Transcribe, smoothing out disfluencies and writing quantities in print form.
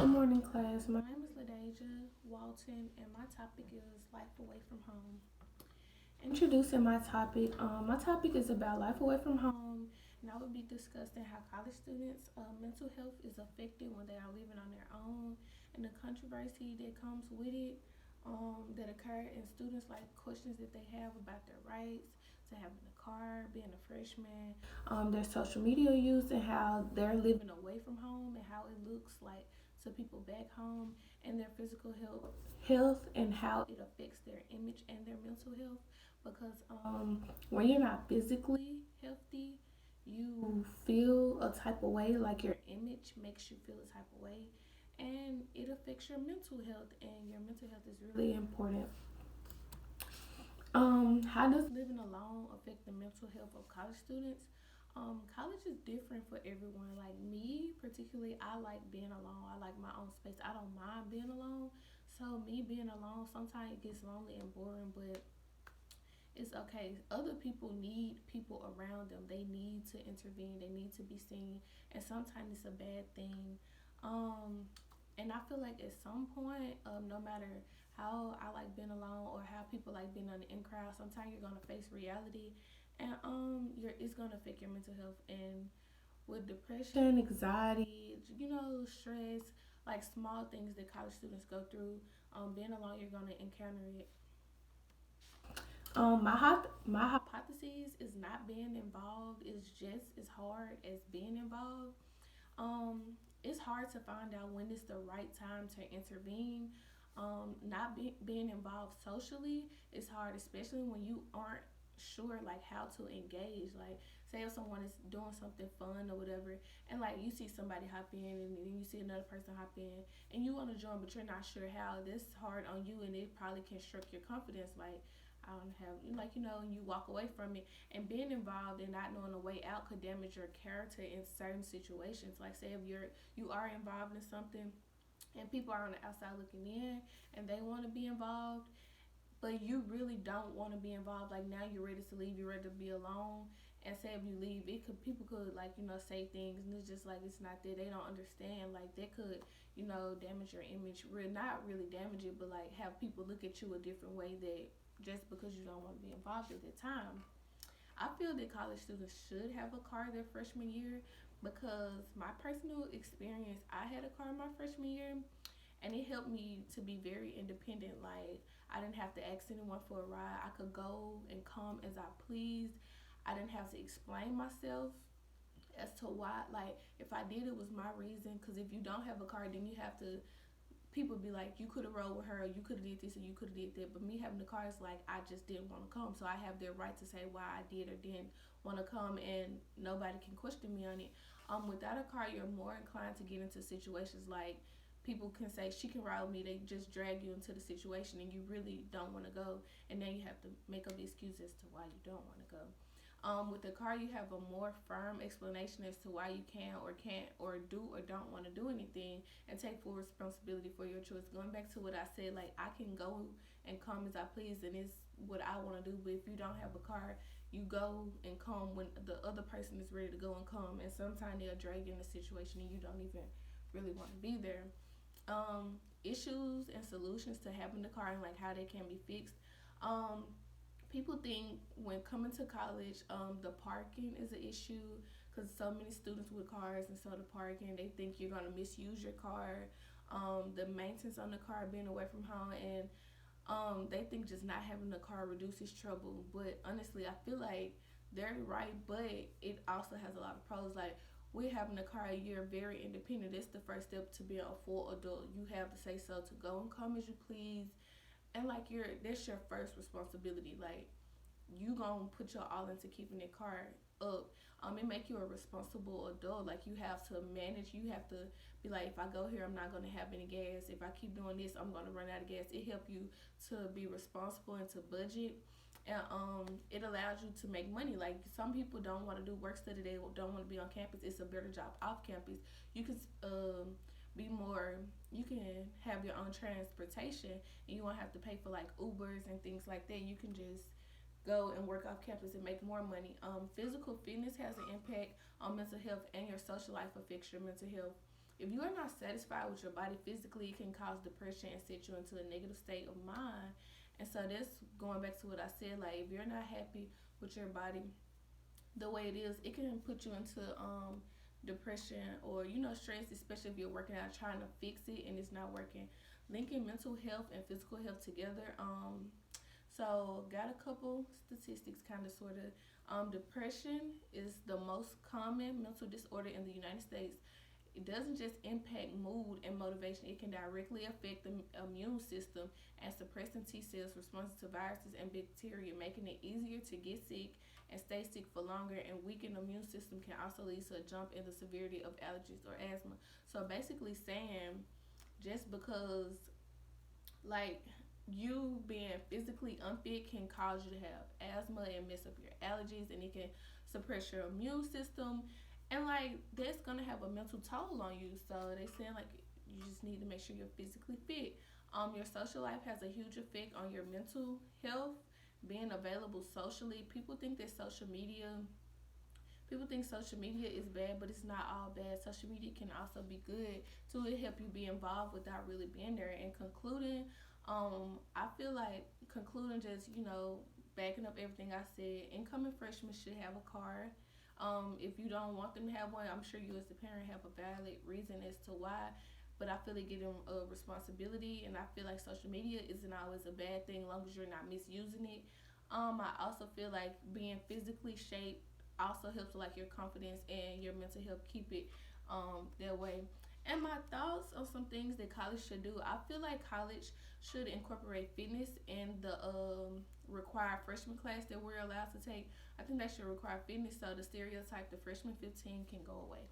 Good morning, class. My name is Ladasia Walton, and my topic is life away from home. Introducing my topic is about life away from home, and I will be discussing how college students' mental health is affected when they are living on their own, and the controversy that comes with it that occur in students like questions that they have about their rights to having a car, being a freshman, their social media use, and how they're living away from home, and how it looks like to people back home, and their physical health, and how it affects their image and their mental health. Because when you're not physically healthy, you feel a type of way, like your image makes you feel a type of way, and it affects your mental health, and your mental health is really important. How does living alone affect the mental health of college students? College is different for everyone. Like me, particularly, I like being alone. I like my own space. I don't mind being alone. So me being alone, sometimes it gets lonely and boring, but it's okay. Other people need people around them. They need to intervene. They need to be seen, and sometimes it's a bad thing. Um, and I feel like at some point, no matter how I like being alone or how people like being on the in crowd, sometimes you're gonna face reality, and it's gonna affect your mental health. And with depression, anxiety, stress, like small things that college students go through, being alone, you're gonna encounter it. My hypothesis is not being involved is just as hard as being involved. It's hard to find out when it's the right time to intervene. Not being involved socially is hard, especially when you aren't sure like how to engage. Like, say if someone is doing something fun or whatever, and like you see somebody hop in, and then you see another person hop in, and you want to join, but you're not sure how. This hard on you, and it probably can struck your confidence. Like, I don't have, and you walk away from it, and being involved and not knowing a way out could damage your character in certain situations. Like, say if you are involved in something, and people are on the outside looking in, and they want to be involved, but you really don't want to be involved. Like, now you're ready to leave, you're ready to be alone, and say if you leave, it could people could, like, say things, and it's just like it's not there. They don't understand. Like, they could, damage your image. Not really damage it, but like have people look at you a different way, that just because you don't want to be involved at that time. I feel that college students should have a car their freshman year, because my personal experience, I had a car my freshman year, and it helped me to be very independent. Like, I didn't have to ask anyone for a ride. I could go and come as I pleased. I didn't have to explain myself as to why. Like, if I did, it was my reason. Because if you don't have a car, then you have to, people be like, you could have rode with her, or you could have did this, or you could have did that. But me having the car is like, I just didn't want to come, so I have their right to say why I did or didn't want to come, and nobody can question me on it. Without a car, you're more inclined to get into situations like, people can say she can ride with me. They just drag you into the situation, and you really don't want to go, and then you have to make up excuses as to why you don't want to go. With the car, you have a more firm explanation as to why you can or can't or do or don't want to do anything, and take full responsibility for your choice. Going back to what I said, like, I can go and come as I please, and it's what I want to do. But if you don't have a car, you go and come when the other person is ready to go and come, and sometimes they'll drag you in a situation and you don't even really want to be there. Issues and solutions to having the car, and like how they can be fixed. Um, People think when coming to college, the parking is an issue, because so many students with cars, and so the parking, they think you're gonna misuse your car. The maintenance on the car, being away from home, and they think just not having a car reduces trouble. But honestly, I feel like they're right, but it also has a lot of pros. Like, with having a car, you're very independent. It's the first step to being a full adult. You have to say so to go and come as you please, and like, that's your first responsibility. Like, you gonna put your all into keeping that car up. It make you a responsible adult. Like, you have to manage. You have to be like, if I go here, I'm not gonna have any gas. If I keep doing this, I'm gonna run out of gas. It help you to be responsible and to budget, and it allows you to make money. Like, some people don't want to do work study. They don't want to be on campus. It's a better job off campus. You can be more. You can have your own transportation, and you won't have to pay for like Ubers and things like that. You can just go and work off campus and make more money. Physical fitness has an impact on mental health, and your social life affects your mental health. If you are not satisfied with your body physically, it can cause depression and set you into a negative state of mind. And so that's going back to what I said. Like if you're not happy with your body the way it is, it can put you into depression or stress, especially if you're working out trying to fix it and it's not working. Linking mental health and physical health together. So got a couple statistics, kind of sort of. Depression is the most common mental disorder in the United States. It doesn't just impact mood and motivation, it can directly affect the immune system and suppressing T cells responsive to viruses and bacteria, making it easier to get sick and stay sick for longer. And weakened immune system can also lead to a jump in the severity of allergies or asthma. So basically saying just because like you being physically unfit can cause you to have asthma and mess up your allergies, and it can suppress your immune system, and like that's gonna have a mental toll on you. So they saying like you just need to make sure you're physically fit. Your social life has a huge effect on your mental health. Being available socially, people think social media is bad, but it's not all bad. Social media can also be good to help you be involved without really being there. And concluding, I feel like concluding just backing up everything I said. Incoming freshmen should have a car. If you don't want them to have one, I'm sure you as a parent have a valid reason as to why. But I feel like give them a responsibility, and I feel like social media isn't always a bad thing, as long as you're not misusing it. I also feel like being physically shaped also helps with like your confidence and your mental health. Keep it that way. And my thoughts on some things that college should do. I feel like college should incorporate fitness in the required freshman class that we're allowed to take. I think that should require fitness so the stereotype the freshman 15 can go away.